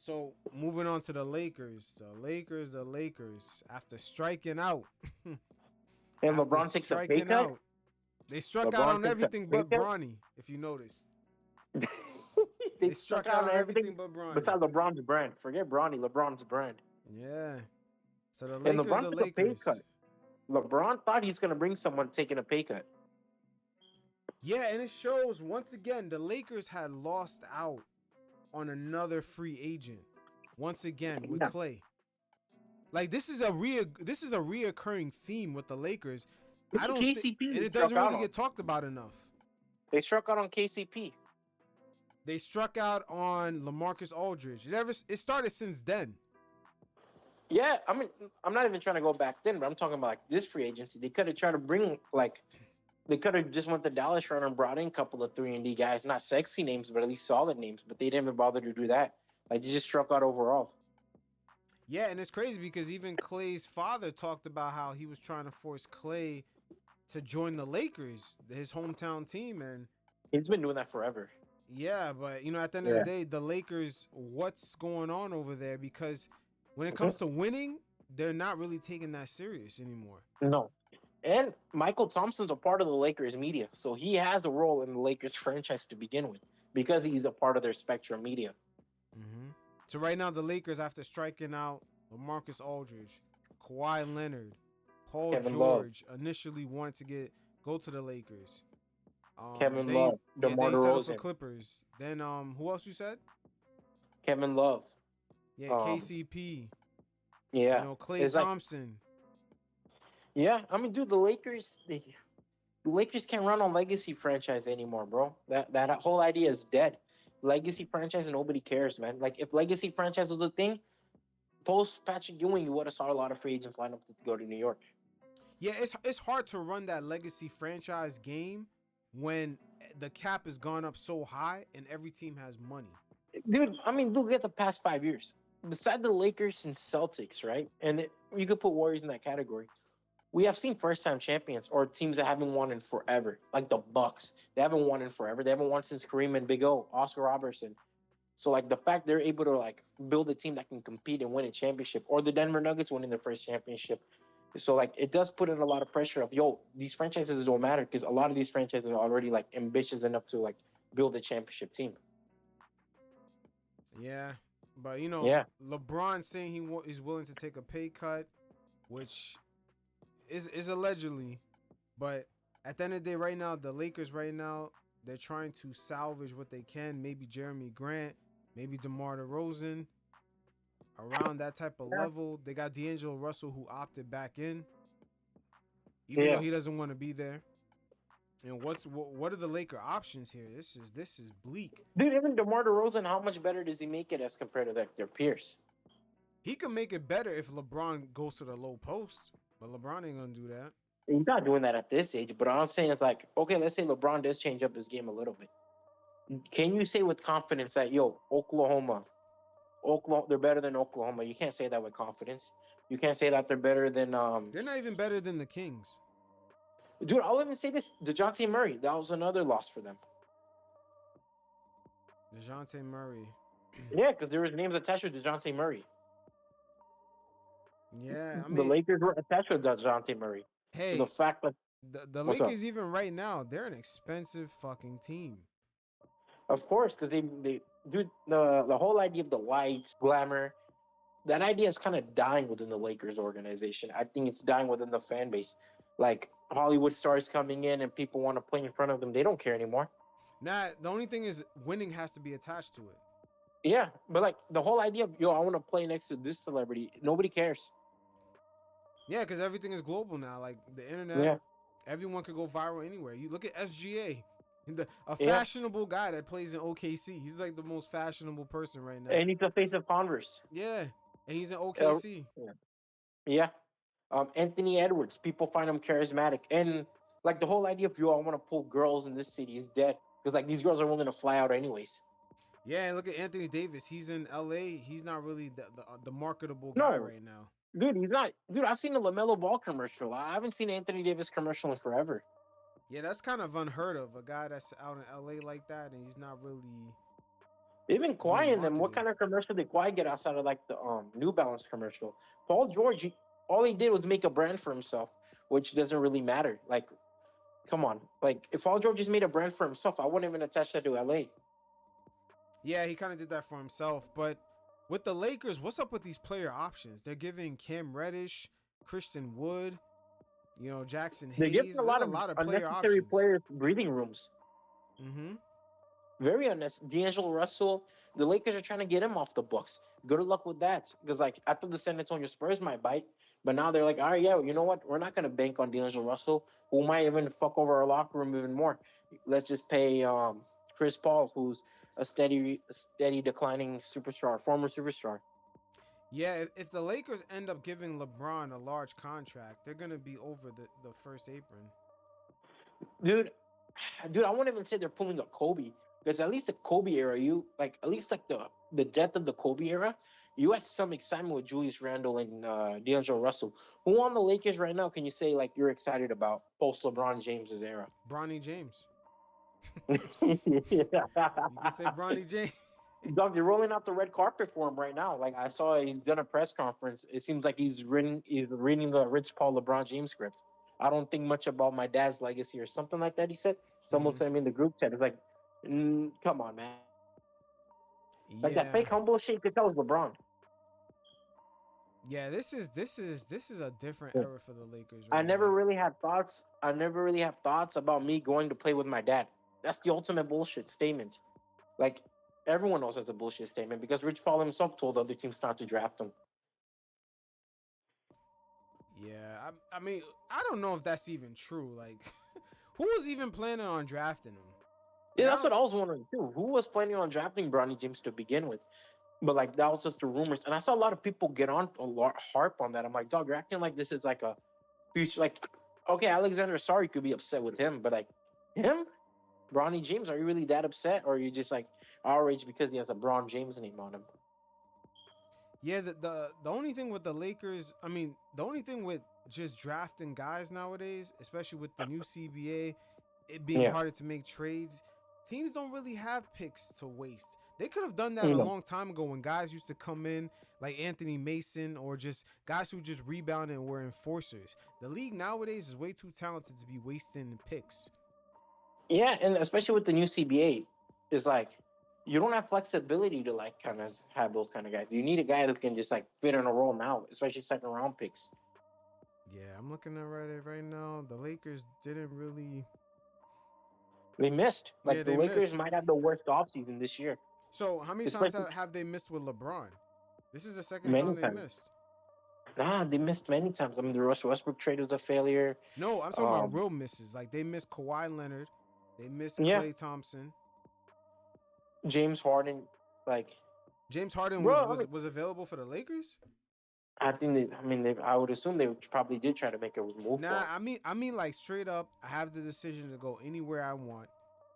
So moving on to the Lakers. The Lakers. After striking out, And after LeBron takes a pay striking cut. out, they struck out LeBron on takes a everything pay but cut. Bronny. If you noticed, They they struck struck out out on on everything everything but Bronny. besides LeBron's brand. Forget Bronny, LeBron's brand. Yeah. So the And Lakers, LeBron the took a pay Lakers. cut. LeBron thought he's gonna bring someone taking a pay cut. Yeah, and it shows once again the Lakers had lost out on another free agent. Once again with Yeah. Klay. Like this is a reoccurring theme with the Lakers. I Even don't think, KCP and they it struck doesn't out really on. get talked about enough. They struck out on KCP. They struck out on LaMarcus Aldridge. It started since then. Yeah, I mean, I'm not even trying to go back then, but I'm talking about like this free agency. They could have tried to bring like they could have just went the Dallas run and brought in a couple of 3-and-D guys, not sexy names, but at least solid names. But they didn't even bother to do that. Like they just struck out overall. Yeah, and it's crazy because even Klay's father talked about how he was trying to force Klay to join the Lakers, his hometown team, and He's been doing that forever. yeah, but at the end of the Yeah. day, the Lakers, what's going on over there? Because when it Mhm. comes to winning, they're not really taking that serious anymore. No. And Michael Thompson's a part of the Lakers media, so he has a role in the Lakers franchise to begin with because he's a part of their spectrum media. Mm-hmm. So right now, the Lakers, after striking out LaMarcus Aldridge, Kawhi Leonard, Paul Kevin Love, George, initially wanted to go to the Lakers. Kevin They Love, yeah DeMar they settled for DeRozan, Clippers. Then who else you said? Kevin Love. Yeah, Um, KCP. yeah, Klay it's like Thompson. yeah. I mean, dude, the Lakers can't run on legacy franchise anymore, bro. That whole idea is dead. Legacy franchise, nobody cares, man. Like if legacy franchise was a thing, post Patrick Ewing, you would have saw a lot of free agents line up to go to New York. Yeah, it's hard to run that legacy franchise game when the cap has gone up so high and every team has money. Dude, I mean, look at the past 5 years. Beside the Lakers and Celtics, right? You could put Warriors in that category. We have seen first-time champions or teams that haven't won in forever, like the Bucks. They haven't won in forever. They haven't won since Kareem and Big O, Oscar Robertson. So like the fact they're able to like build a team that can compete and win a championship, or the Denver Nuggets winning their first championship. So like it does put in a lot of pressure of these franchises don't matter because a lot of these franchises are already like ambitious enough to like build a championship team. Yeah, but Yeah. LeBron saying he's willing to take a pay cut, which is allegedly, but at the end of the day, right now the Lakers they're trying to salvage what they can. Maybe Jeremy Grant, maybe DeMar DeRozan, around that type of level. They got D'Angelo Russell who opted back in, even though Yeah. he doesn't want to be there. And what are the Laker options here? This is bleak. Dude, even DeMar DeRozan, how much better does he make it as compared to their peers? He can make it better if LeBron goes to the low post, but LeBron ain't gonna do that. He's not doing that at this age, but I'm saying it's like, okay, let's say LeBron does change up his game a little bit. Can you say with confidence that, Oklahoma, they're better than Oklahoma? You can't say that with confidence. You can't say that they're better than They're not even better than the Kings. dude, I'll even say this. DeJounte Murray, that was another loss for them. DeJounte Murray. Yeah, because there was names attached with DeJounte Murray. Yeah, I The mean, Lakers were attached with DeJounte Murray. So the hey, fact that the what's up? Lakers even right now, they're an expensive fucking team. Of course, because they dude, the whole idea of the lights, glamour, that idea is kind of dying within the Lakers organization. I think it's dying within the fan base. Like Hollywood stars coming in and people want to play in front of them. They don't care anymore. Now, the only thing is winning has to be attached to it. Yeah, but like the whole idea of I want to play next to this celebrity. Nobody cares. Yeah, because everything is global now. Like the internet, Yeah, everyone could go viral anywhere. You look at SGA, a yeah. fashionable guy that plays in OKC. He's like the most fashionable person right now. And he's the face of Converse. Yeah, and he's in Uh, OKC. yeah. Yeah. Anthony Edwards. People find him charismatic, and like the whole idea of I want to pull girls in this city is dead because like these girls are willing to fly out anyways. Yeah, and look at Anthony Davis. He's in LA. He's not really the marketable guy No, right now. dude, he's not. Dude, I've seen a Lamelo Ball commercial. I haven't seen an Anthony Davis commercial in forever. Yeah, that's kind of unheard of. A guy that's out in LA like that, and he's not really Even being Kawhi and them, what marketed. kind of commercial did Kawhi get outside of like the New Balance commercial? Paul George, all he did was make a brand for himself, which doesn't really matter. Like, come on, like if Paul George just made a brand for himself, I wouldn't even attach that to LA. Yeah, he kind of did that for himself. But with the Lakers, what's up with these player options? They're giving Cam Reddish, Christian Wood, Jackson They're giving Hayes. a There's lot a of lot of player unnecessary options. players breathing rooms. Mm-hmm. Very unnecessary. D'Angelo Russell, the Lakers are trying to get him off the books. Good luck with that. Because like I thought the San Antonio Spurs might bite, but now they're like, all right, yeah, you know what? We're not gonna bank on D'Angelo Russell, who might even fuck over our locker room even more. Let's just pay Chris Paul, who's a steady declining superstar, former superstar. Yeah, if the Lakers end up giving LeBron a large contract, they're gonna be over the first apron. Dude, I won't even say they're pulling a Kobe because at least the Kobe era, you like at least like the death of the Kobe era, you had some excitement with Julius Randle and D'Angelo Russell. Who on the Lakers right now can you say like you're excited about post LeBron James's era? Bronny James. Yeah. You can say Bronny James. Dog, they're rolling out the red carpet for him right now. Like I saw, he's done a press conference. It seems like he's reading the Rich Paul LeBron James script. I don't think much about my dad's legacy or something like that. He said. Someone Mm-hmm. sent me in the group chat. It's like, come on, man. Like that Yeah, fake humble shit, you could tell was LeBron. yeah. This is a different Yeah. era for the Lakers I right never now. really had thoughts. I never really have thoughts about me going to play with my dad. That's the ultimate bullshit statement. Like everyone knows that's a bullshit statement because Rich Paul himself told other teams not to draft him. Yeah, I mean, I don't know if that's even true. Like, who was even planning on drafting him? Yeah, Like, I that's what don't. I was wondering too. Who was planning on drafting Bronny James to begin with? But like that was just the rumors, and I saw a lot of people get on a lot harp on that. I'm like, dog, you're acting like this is like a future. Like, okay, Alexander, sorry, could be upset with him, but like him, Bronny James, are you really that upset, or are you just like outraged because he has a Bron James name on him? Yeah, the only thing with the Lakers, I mean, the only thing with just drafting guys nowadays, especially with the new CBA, it being Yeah, harder to make trades, teams don't really have picks to waste. They could have done that a no, long time ago when guys used to come in like Anthony Mason or just guys who just rebounded and were enforcers. The league nowadays is way too talented to be wasting picks. yeah, and especially with the new CBA, is like you don't have flexibility to like kind of have those kind of guys. You need a guy who can just like fit in a role now, especially second round picks. Yeah, I'm looking at right now. The Lakers didn't really. They missed. Yeah, Like the they Lakers missed. might have the worst offseason this year, So how many times especially have they missed with LeBron? This is the second many time they times. missed. Nah, they missed many times. I mean, the Russell Westbrook trade was a failure. No, I'm talking about Um, real misses. Like they missed Kawhi Leonard, they missed yeah, Klay Thompson. James Harden, like, James Harden was bro. I was mean, was available for the Lakers. I think they. I mean, I would assume they probably did try to make a move Nah, for him. I mean like straight up. I have the decision to go anywhere I want.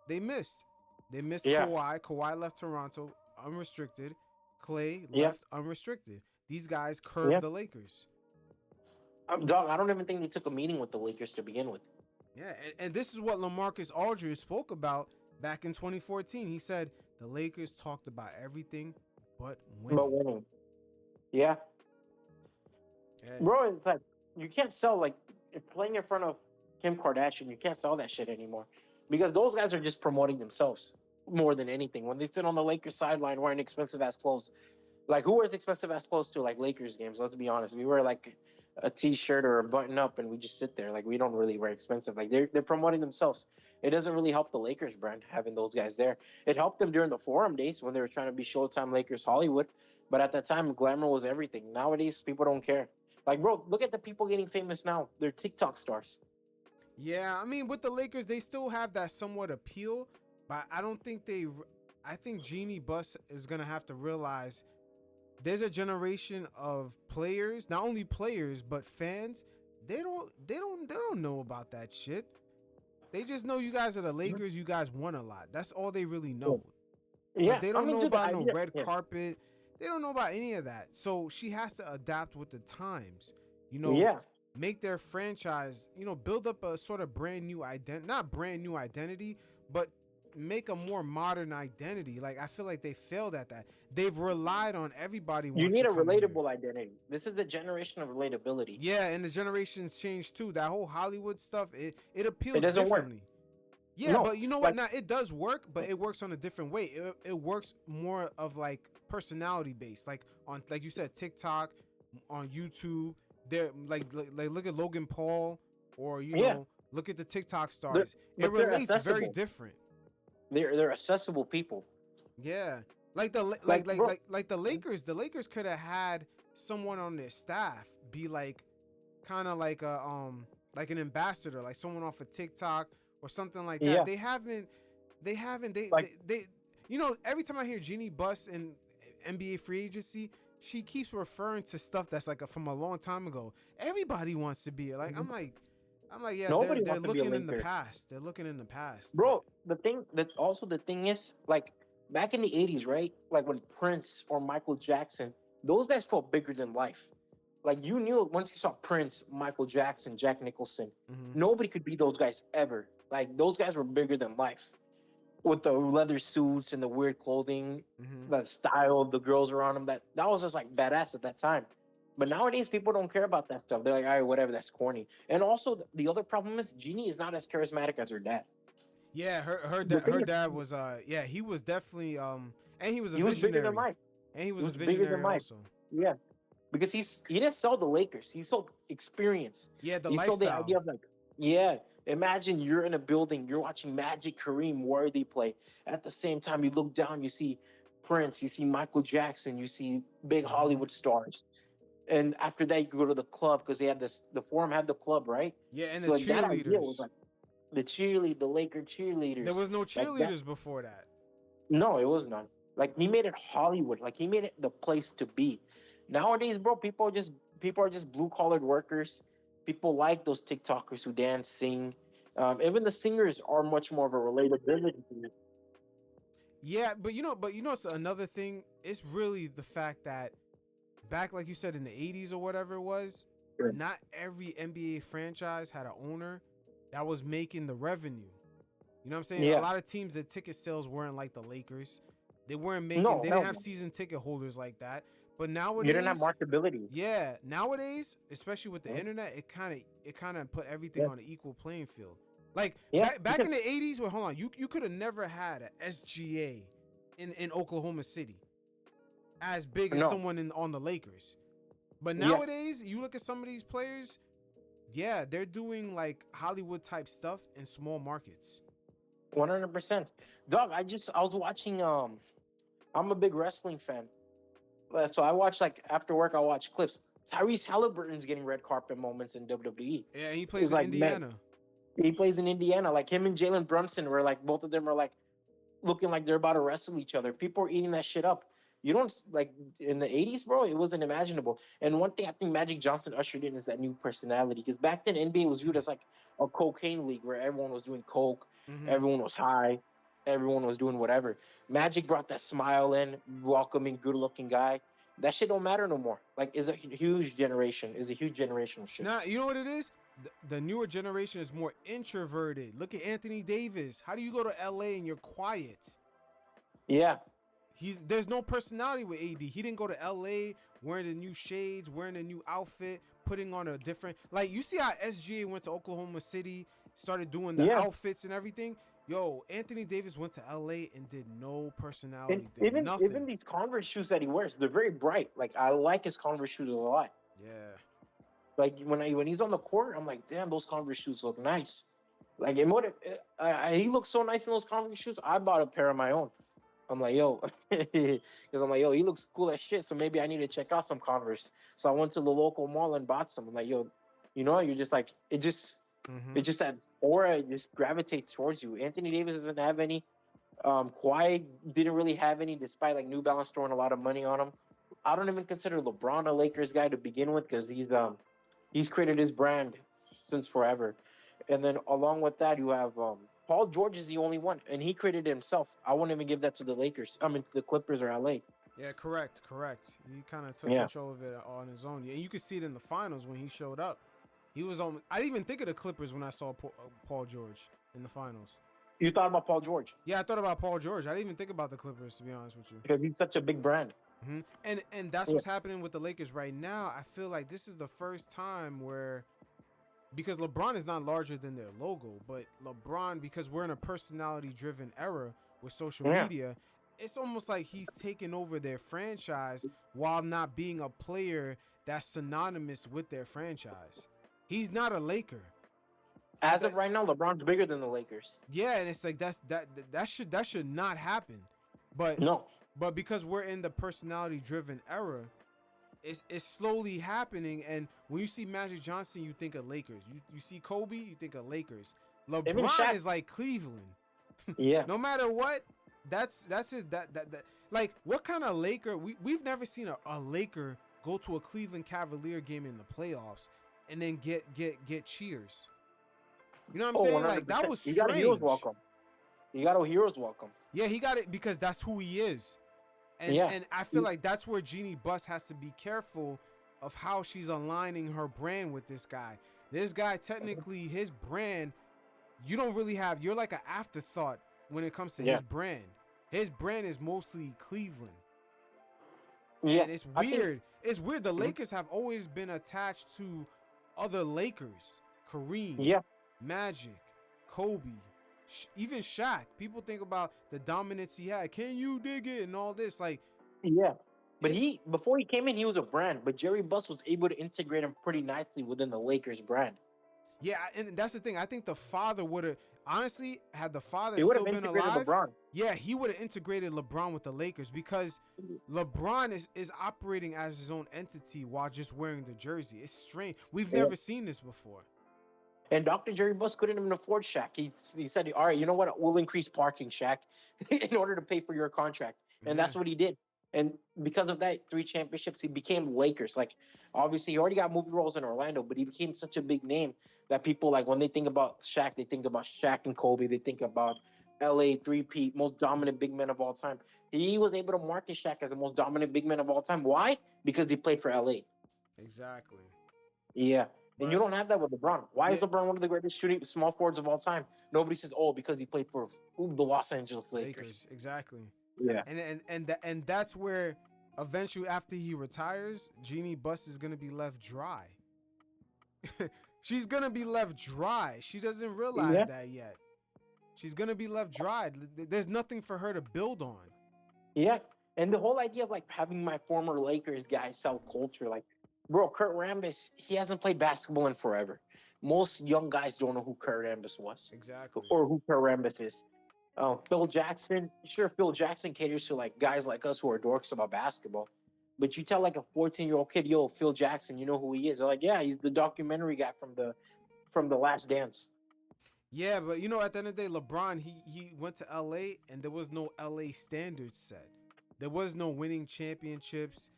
They missed. They missed Yeah, Kawhi. Kawhi left Toronto unrestricted. Klay yeah, left unrestricted. These guys yeah. curved the Lakers. Dog, I don't even think they took a meeting with the Lakers to begin with. Yeah, and this is what LaMarcus Aldridge spoke about back in 2014. He said the Lakers talked about everything but But winning. winning, yeah, Yeah, bro. It's like you can't sell like if playing in front of Kim Kardashian. You can't sell that shit anymore because those guys are just promoting themselves more than anything. When they sit on the Lakers sideline wearing expensive ass clothes, like who wears expensive ass clothes to like Lakers games? Let's be honest. We wear like a t-shirt or a button up and we just sit there. Like we don't really wear expensive. Like they're promoting themselves. It doesn't really help the Lakers brand having those guys there. It helped them during the Forum days when they were trying to be Showtime Lakers Hollywood. But at that time, glamour was everything. Nowadays, people don't care. Like, bro, look at the people getting famous now. They're TikTok stars. yeah. I mean, with the Lakers, they still have that somewhat appeal, but I don't think they. I think Jeanie Buss is gonna have to realize there's a generation of players, not only players but fans. They don't know about that shit. They just know you guys are the Lakers. You guys won a lot. That's all they really know. But Yeah, they I don't mean, know dude, the about no idea. red Yeah, carpet. They don't know about any of that. So she has to adapt with the times. You know, yeah, make their franchise, build up a sort of brand new identity, not brand new identity, but make a more modern identity. Like I feel like they failed at that. They've relied on everybody You wants need to a come here. relatable identity. This is the generation of relatability. Yeah, and the generations change too. That whole Hollywood stuff, it It appeals doesn't work. differently. Yeah, No, but you know what? like Now it does work, but it works on a different way. It works more of like personality based, like on like you said, TikTok, on YouTube. They're like look at Logan Paul, or yeah, look at the TikTok they're, stars. It but they're relates very accessible. different. They're accessible people. Yeah, like the Like bro, like the Lakers. The Lakers could have had someone on their staff be like kind of like an ambassador, like someone off of TikTok or something like that. yeah, They every time I hear Jeanie Buss in NBA free agency, she keeps referring to stuff that's like from a long time ago. Everybody wants to be like, I'm like, yeah, nobody they're wants to be a looking in the Laker. past. They're looking in the past. Bro, the thing is, like back in the 80s, right? Like when Prince or Michael Jackson, those guys felt bigger than life. Like you knew once you saw Prince, Michael Jackson, Jack Nicholson, Mm-hmm. nobody could be those guys ever. Like those guys were bigger than life. With the leather suits and the weird clothing, Mm-hmm. the style, the girls around them, that was just like badass at that time. But nowadays, people don't care about that stuff. They're like, all right, whatever, that's corny. And also, the other problem is Jeannie is not as charismatic as her dad. Yeah, The thing her is, dad was yeah, he was definitely and he was a he was bigger than visionary. life. And he He was a was bigger than visionary life. also. Yeah, because he didn't sell the Lakers. He sold experience. Yeah, the He sold the lifestyle. idea of like, yeah, imagine you're in a building, you're watching Magic, Kareem, Worthy play. At the same time, you look down, you see Prince, you see Michael Jackson, you see big Mm-hmm. Hollywood stars. And after that, you go to the club because they had this. The forum had the club, right? Yeah, and the So like that idea was cheerleaders. like the Laker There cheerleaders, was no like that. cheerleaders before that. No, it was none. Like he made it Hollywood. Like he made it the place to be. Nowadays, bro, people are just blue collared workers. People like those TikTokers who dance, sing. Even the singers are much more of a relatability to it. Yeah, but it's another thing. It's really the fact that back, like you said, in the 80s or whatever it was, Sure. not every NBA franchise had an owner that was making the revenue. You know what I'm saying? A Yeah. lot of teams, the ticket sales weren't like the Lakers. They weren't making. No, They didn't hell have no. season ticket holders like that. But You didn't have nowadays, marketability. yeah, nowadays, especially with the Mhm. internet, it kind of put everything Yeah. on an equal playing field. Like Yeah. back in Because the 80s, well, hold on, you could have never had a SGA in Oklahoma City as big as no. someone on the Lakers. But Yeah. nowadays, you look at some of these players, yeah, they're doing like Hollywood type stuff in small markets. 100%. Dog, I was watching I'm a big wrestling fan. So I watch like after work I watch clips. Tyrese Halliburton's getting red carpet moments in WWE. Yeah, he plays It's in like man, Indiana. he plays in Indiana. Like him and Jalen Brunson were like both of them are like looking like they're about to wrestle each other. People are eating that shit up. You don't like in the 80s, bro, it wasn't imaginable. And one thing I think Magic Johnson ushered in is that new personality. Because back then NBA was viewed as like a cocaine league where everyone was doing coke, Mm-hmm. everyone was high, everyone was doing whatever. Magic brought that smile in, welcoming, good looking guy. That shit don't matter no more. Like is a huge generation, is a huge generational shift. Now, you know what it is? The newer generation is more introverted. Look at Anthony Davis. How do you go to LA and you're quiet? Yeah. There's no personality with AD. He didn't go to LA wearing the new shades, wearing a new outfit, putting on a different, like you see how SGA went to Oklahoma City, started doing the Yeah. outfits and everything. Yo, Anthony Davis went to LA and did no personality And thing. even Nothing. these Converse shoes that he wears, they're very bright. Like I like his Converse shoes a lot. Yeah. Like when he's on the court, I'm like, damn, those Converse shoes look nice. Like he looks so nice in those Converse shoes. I bought a pair of my own. I'm like, yo, because I'm like, yo, he looks cool as shit. So maybe I need to check out some Converse. So I went to the local mall and bought some. I'm like, yo, you're just like Mm-hmm. it just that aura just gravitates towards you. Anthony Davis doesn't have any. Kawhi didn't really have any, despite like New Balance throwing a lot of money on him. I don't even consider LeBron a Lakers guy to begin with because he's created his brand since forever. And then along with that, you have Paul George is the only one, and he created it himself. I wouldn't even give that to the Lakers. I mean, to the Clippers or LA. Yeah, correct. He kind of took Yeah. control of it on his own. And you could see it in the finals when he showed up. He was on. I didn't even think of the Clippers when I saw Paul George in the finals. You thought about Paul George Yeah, I thought about Paul George. I didn't even think about the Clippers, to be honest with you. because he's such a big brand. And that's Yeah. what's happening with the Lakers right now. I feel like this is the first time where, because LeBron is not larger than their logo, but LeBron, because we're in a personality driven era with social Yeah. media, it's almost like he's taken over their franchise while not being a player that's synonymous with their franchise. He's not a Laker. As of right now, LeBron's bigger than the Lakers. Yeah, and it's like that should not happen. But No. but because we're in the personality driven era, it's slowly happening. And when you see Magic Johnson, you think of Lakers. You see Kobe, you think of Lakers. Even LeBron Shaq. is like Cleveland. Yeah. No matter what, that's his that like what kind of Laker we've never seen a Laker go to a Cleveland Cavalier game in the playoffs and then get cheers. You know what I'm saying? Like that was You strange. got a hero's welcome. You got a hero's welcome. Yeah, he got it because that's who he is. And Yeah. and I feel like that's where Jeanie Buss has to be careful of how she's aligning her brand with this guy. This guy, technically, his brand, you don't really have, you're like an afterthought when it comes to his brand. His brand is mostly Cleveland. Yeah. And it's weird. It's weird. The Lakers have always been attached to other Lakers. Kareem. Yeah. Magic, Kobe, even Shaq. People think about the dominance he had. Can you dig it and all this? Like, yeah. But before he came in, he was a brand. But Jerry Buss was able to integrate him pretty nicely within the Lakers brand. Yeah, and that's the thing. I think the father would have, honestly, had the father He would still have been integrated alive. LeBron. Yeah, he would have integrated LeBron with the Lakers because LeBron is operating as his own entity while just wearing the jersey. It's strange. We've never seen this before. And Dr. Jerry Buss couldn't even afford Shaq. He said, all right, you know what? We'll increase parking, Shaq, in order to pay for your contract. And that's what he did. And because of that, 3 championships, he became Lakers. Like, obviously, he already got movie roles in Orlando, but he became such a big name that people, like, when they think about Shaq, they think about Shaq and Kobe. They think about LA 3P, most dominant big men of all time. He was able to market Shaq as the most dominant big man of all time. Why? Because he played for LA. Exactly. Yeah. And you don't have that with LeBron. Why is LeBron one of the greatest shooting small forwards of all time? Nobody says, oh, because he played for the Los Angeles Lakers. Exactly. Yeah. And that's where eventually after he retires, Jeanie Buss is gonna be left dry. She's gonna be left dry. She doesn't realize that yet. She's gonna be left dry. There's nothing for her to build on. Yeah. And the whole idea of like having my former Lakers guy sell culture, like, bro, Kurt Rambis, he hasn't played basketball in forever. Most young guys don't know who Kurt Rambis was. Exactly. Or who Kurt Rambis is. Phil Jackson, sure, Phil Jackson caters to like guys like us who are dorks about basketball. But you tell like a 14-year-old kid, yo, Phil Jackson, you know who he is? They're like, yeah, he's the documentary guy from the Last Dance. Yeah, but you know, at the end of the day, LeBron, he went to LA and there was no LA standards set. There was no winning championships.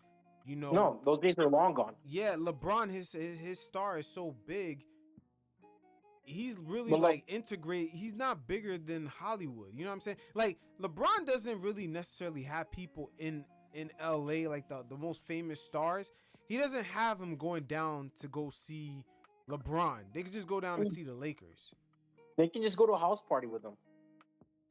You know, no, those days are long gone. Yeah, LeBron, his star is so big. He's really integrate. He's not bigger than Hollywood. You know what I'm saying? Like LeBron doesn't really necessarily have people in LA like the most famous stars. He doesn't have them going down to go see LeBron. They could just go down to see the Lakers. They can just go to a house party with them.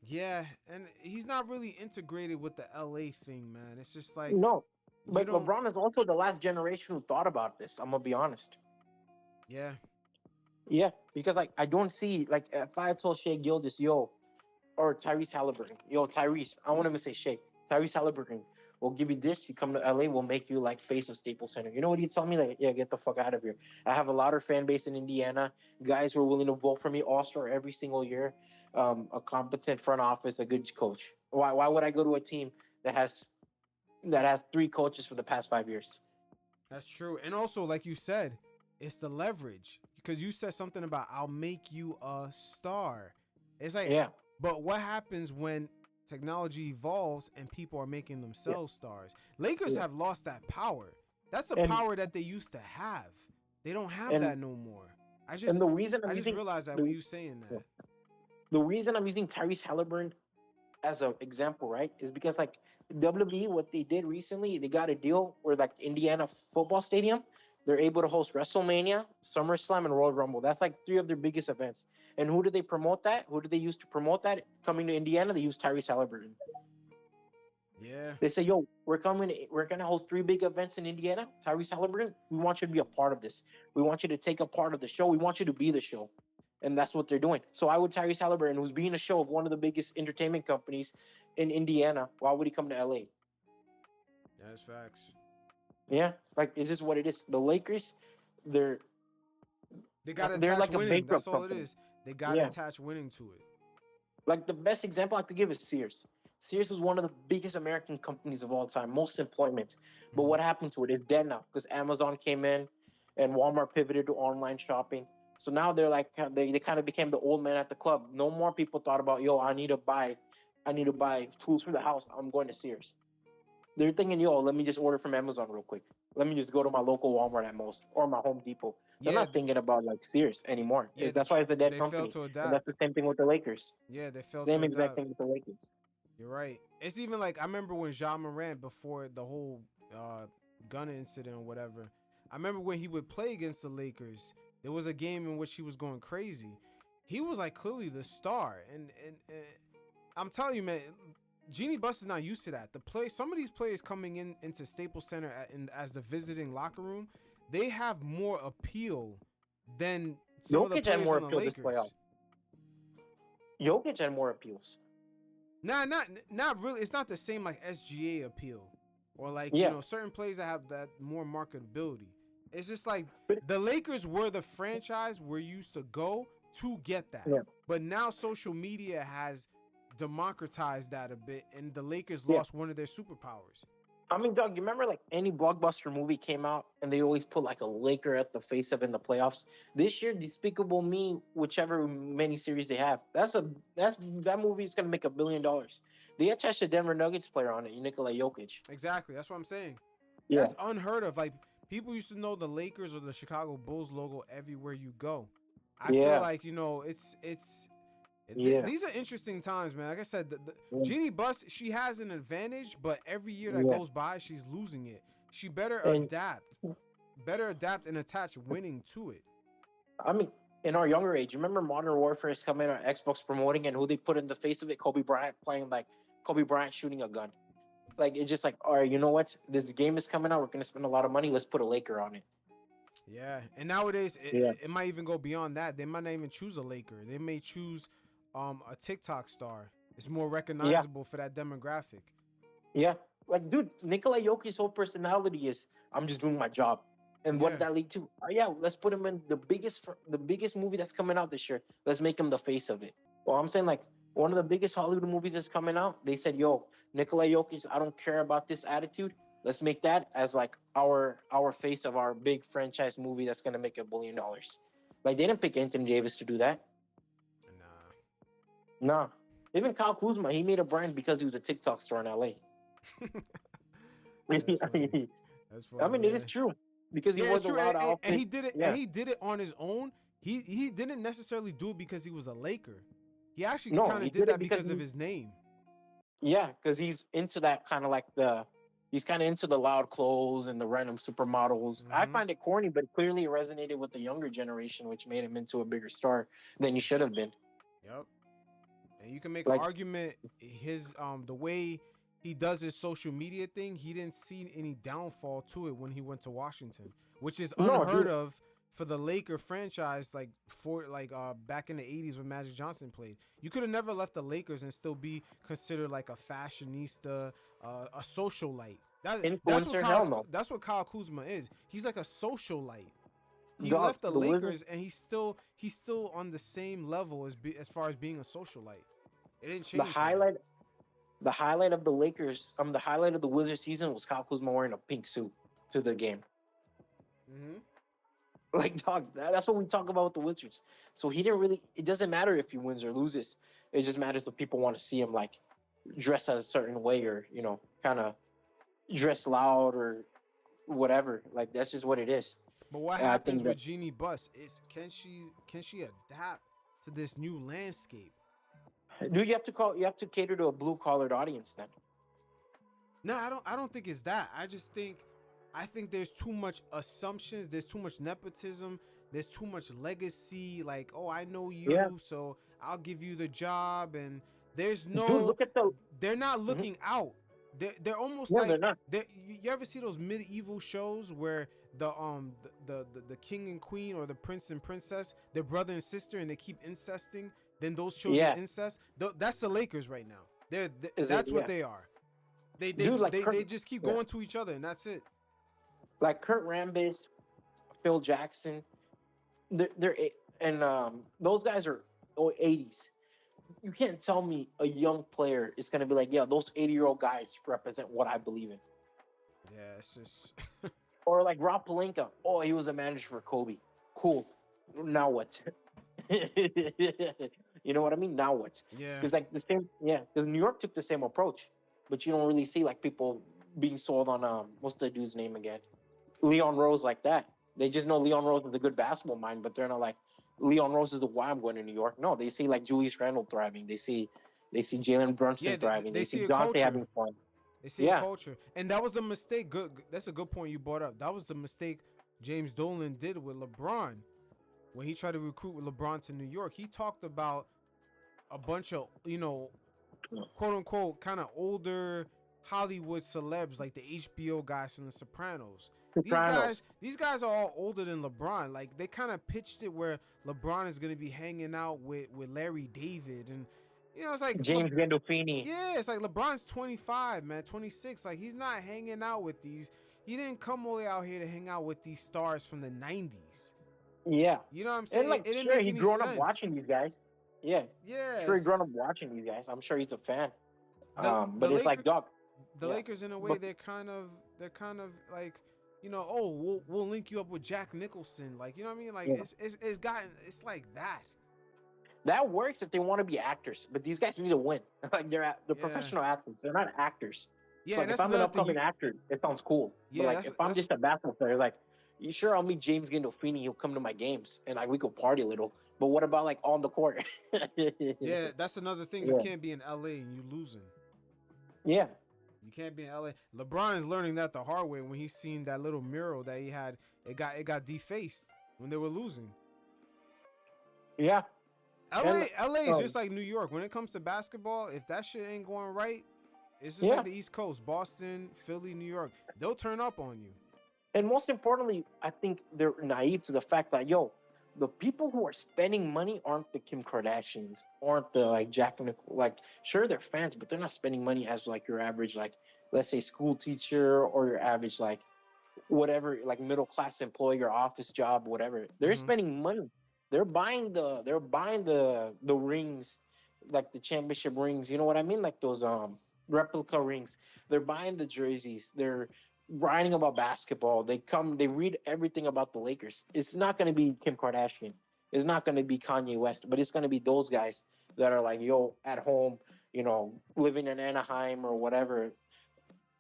Yeah, and he's not really integrated with the LA thing, man. It's just like no. But LeBron is also the last generation who thought about this. I'm gonna be honest. Yeah. Yeah, because like I don't see like if I told Shea Gilgeous, yo, or Tyrese Halliburton, yo, Tyrese, I won't even say Shea, Tyrese Halliburton, we'll give you this. You come to LA, we'll make you like face of Staples Center. You know what he'd tell me? Like, yeah, get the fuck out of here. I have a louder fan base in Indiana. Guys who are willing to vote for me, all-star every single year. A competent front office, a good coach. Why would I go to a team that has 3 coaches for the past 5 years? That's true. And also, like you said, it's the leverage. Because you said something about I'll make you a star. It's like, yeah. But what happens when technology evolves and people are making themselves stars? Lakers have lost that power. That's a power that they used to have. They don't have that no more. I just realized that when you saying that. The reason I'm using Tyrese Halliburton as an example, right, is because like WWE, what they did recently, they got a deal where like Indiana football stadium, They're able to host WrestleMania, SummerSlam, and Royal Rumble. That's like 3 of their biggest events. And who do they promote that? Who do they use to promote that? Coming to Indiana, they use Tyrese Halliburton. Yeah. They say, "Yo, we're coming. We're gonna host 3 big events in Indiana. Tyrese Halliburton, we want you to be a part of this. We want you to take a part of the show. We want you to be the show." And that's what they're doing. So I would Tyrese Halliburton, who's being a show of one of the biggest entertainment companies in Indiana. Why would he come to LA? That's facts. Yeah, like it's just what it is. The Lakers, they're They got to they're attach like a winning. That's bankrupt all it company. is. They got to Yeah, attach winning to it. like the best example I could give is Sears. Sears was one of the biggest American companies of all time, most employment. But Mhm. what happened to it? It's dead now because Amazon came in and Walmart pivoted to online shopping. So now they're like they kind of became the old man at the club. No more people thought about, yo, I need to buy tools for the house. I'm going to Sears. They're thinking, yo, let me just order from Amazon real quick. Let me just go to my local Walmart at most or my Home Depot. They're Yeah, not thinking about like Sears anymore. yeah. That's why it's a dead They failed company. to And that's adapt. the same thing with the Lakers. Yeah, they failed to Same exact adapt. thing with the Lakers. You're right. It's even like I remember when Jean Morant, before the whole gun incident or whatever. I remember when he would play against the Lakers. There was a game in which he was going crazy. He was like clearly the star, and I'm telling you, man, Jeanie Buss is not used to that. Some of these players coming into Staples Center as the visiting locker room, they have more appeal than some of the Jokic had players more on the appeal this Lakers. playoff. Jokic had more appeals. Nah, not really. It's not the same like SGA appeal, or like Yeah. certain players that have that more marketability. It's just like But- the Lakers were the franchise we're used to go to get that, Yeah. but now social media has democratized that a bit, and the Lakers Yeah. lost one of their superpowers. I mean, Doug, you remember like any blockbuster movie came out and they always put like a Laker at the face of it in the playoffs. This year, Despicable Me, whichever miniseries they have, that movie is gonna make $1 billion. They attached a Denver Nuggets player on it, Nikola Jokic. Exactly, that's what I'm saying. Yeah. That's unheard of. Like people used to know the Lakers or the Chicago Bulls logo everywhere you go. I feel Yeah. like Yeah. these are interesting times, man. Like I said, Yeah. Jeanie Buss, she has an advantage, but every year that Yeah. goes by, she's losing it. She better And- adapt and attach winning to it. I mean, in our younger age, you remember Modern Warfare is coming on Xbox promoting and who they put in the face of it? Kobe Bryant playing like Kobe Bryant shooting a gun. Like it's just like, all right, you know what? This game is coming out. We're gonna spend a lot of money. Let's put a Laker on it. Yeah, and nowadays Yeah. it might even go beyond that. They might not even choose a Laker. They may choose a TikTok star. It's more recognizable for that demographic. Yeah. Like, dude, Nikola Jokic's whole personality is I'm just doing my job. And what Yeah. did that lead to? Yeah, let's put him in the biggest movie that's coming out this year. Let's make him the face of it. Well, I'm saying like one of the biggest Hollywood movies that's coming out. They said, "Yo, Nikola Jokic, I don't care about this attitude. Let's make that as like our face of our big franchise movie that's gonna make $1 billion." Like they didn't pick Anthony Davis to do that. Nah. Nah. Even Kyle Kuzma, he made a brand because he was a TikTok star in LA. That's funny. That's funny. I mean, it is true because he wore the loud outfit. And he did it. Yeah. And he did it on his own. He didn't necessarily do it because he was a Laker. He actually No, kind he of did did it that because because of he- his name. Yeah, because he's into that kind of like he's kind of into the loud clothes and the random supermodels. I Mhm. find it corny, but clearly it resonated with the younger generation, which made him into a bigger star than he should have been. Yep. And you can make Like- an argument his the way he does his social media thing, he didn't see any downfall to it when he went to Washington, which is No, unheard dude. of for the Laker franchise back in the 80s when Magic Johnson played. You could have never left the Lakers and still be considered like a fashionista, a socialite. Influencer, hell no. That's what Kyle Kuzma is. He's like a socialite. He Dog, left the the Wizards- Lakers and he's still on the same level as far as being a socialite. It didn't change. The for him. highlight of the Lakers, the highlight of the Wizards season was Kyle Kuzma wearing a pink suit to the game. Mhm. Like, dog, that's what we talk about with the Wizards. So he didn't really. It doesn't matter if he wins or loses. It just matters that people want to see him like dress a certain way or kind of dress loud or whatever. Like that's just what it is. But what Yeah, I happens think with Jeanie Buss is can she adapt to this new landscape? Dude, you have to cater to a blue collared audience then. No, I don't think it's that. I just think I think there's too much assumptions. There's too much nepotism. There's too much legacy. Like, oh, I know Yeah, you, so I'll give you the job. And there's dude, no, look at the. they're not Mhm. looking out. They're almost No, they're like, not. you ever see those medieval shows where the king and queen or the prince and princess, they're brother and sister, and they keep incesting. Then those children Yeah, incest. That's the Lakers right now. is it? That's what Yeah, they are. They they dude, like they Kurt. they just keep Yeah, going to each other, and that's it. like Kurt Rambis, Phil Jackson. And those guys are 80s. You can't tell me a young player is gonna be like, yeah, those 80-year-old guys represent what I believe in. Yeah, it's just Or like Rob Pelinka. Oh, he was a manager for Kobe. Cool. Now what? You know what I mean? Now what? yeah, Because like the same, yeah. Because New York took the same approach, but you don't really see like people being sold on what's the dude's name again? Leon Rose like that. They just know Leon Rose is a good basketball mind, but they're not like Leon Rose is the why I'm going to New York. No, they see like Julius Randle thriving. They see Jalen yeah. Brunson They, thriving. they They see see a Dante culture. having fun. They see a Yeah, culture, and that was a mistake. That's a good point you brought up. That was a mistake James Dolan did with LeBron when he tried to recruit with LeBron to New York. He talked about a bunch of quote unquote kind of older Hollywood celebs like the HBO guys from The Sopranos. Sopranos. These guys are all older than LeBron. Like they kind of pitched it where LeBron is gonna be hanging out with Larry David, and it's like James Gandolfini. yeah, it's like LeBron's 25, man, 26. Like he's not hanging out with these. He didn't come all the way out here to hang out with these stars from the 90s. Yeah. You know what I'm And saying? like, It didn't sure, make he any grown up sense. watching these guys. Yeah, sure, he Yes. grown up watching these guys. I'm sure he's a fan. The But it's like, Lakers dog. the Yeah, Lakers in a way but they're kind of like, oh, we'll link you up with Jack Nicholson. Like, you know what I mean? Like yeah, it's like that. that works if they want to be actors. But these guys need to win. Like they're Yeah. professional athletes. They're not actors. So Yeah, like, and if that's I'm an another thing. upcoming actor, it sounds cool. But Yeah, like, if I'm just a basketball player, like, you sure I'll meet James Gandolfini. He'll come to my games and like we could party a little. But what about like on the court? that's another thing. You Yeah, can't be in LA and you losing. yeah, You can't be in LA. LeBron is learning that the hard way when he's seen that little mural that he had. It got defaced when they were losing. yeah. And LA is just like New York. When it comes to basketball, if that shit ain't going right, it's just yeah. like the East Coast, Boston, Philly, New York. They'll turn up on you. And most importantly, I think they're naive to the fact that, yo, the people who are spending money aren't the Kim Kardashians, aren't the like Jack and Nicole. Like, sure, they're fans, but they're not spending money as like your average, like, let's say school teacher or your average, like, whatever, like middle class employee or office job, whatever. They're Hmm. spending money. They're buying the rings, like the championship rings. You know what I mean? Like those replica rings. They're buying the jerseys. They're writing about basketball. They read everything about the Lakers. It's not gonna be Kim Kardashian. It's not gonna be Kanye West, but it's gonna be those guys that are like, yo, at home, living in Anaheim or whatever,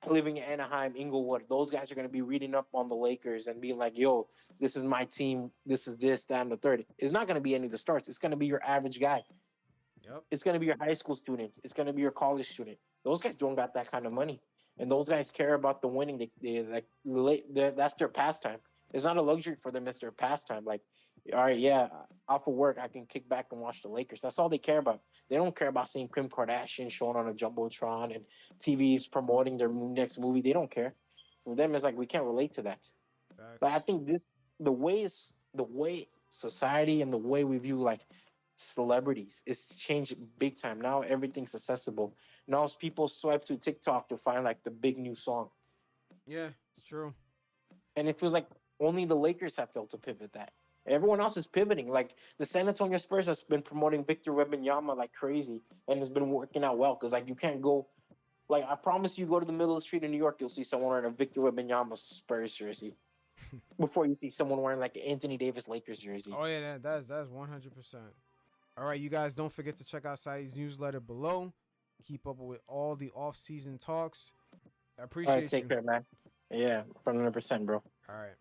living in Anaheim, Inglewood, those guys are going to be reading up on the Lakers and being like, yo, this is my team. This is this, that, and the third. It's not going to be any of the stars. It's going to be your average guy. Yep. It's going to be your high school student. It's going to be your college student. Those guys don't got that kind of money. And those guys care about the winning. That's their pastime. It's not a luxury for them. It's their pastime. Like, all right, yeah, off of work, I can kick back and watch the Lakers. That's all they care about. They don't care about seeing Kim Kardashian shown on a jumbotron and TV's promoting their next movie. They don't care. For them, it's like we can't relate to that. But I Facts. think the way society and the way we view like celebrities is changed big time. Now everything's accessible. Now people swipe to TikTok to find like the big new song, Yeah, it's true. and it feels like only the Lakers have failed to pivot that. Everyone else is pivoting. Like the San Antonio Spurs has been promoting Victor Wembanyama like crazy, and it's been working out well because like you can't go. Like I promise you, go to the middle of the street in New York, you'll see someone wearing a Victor Wembanyama Spurs jersey before you see someone wearing like an Anthony Davis Lakers jersey. Oh yeah, that's 100%. All right, you guys, don't forget to check out Sai's newsletter below. Keep up with all the off-season talks. I All right, appreciate take you. care, man. Yeah, 100%, bro. All right.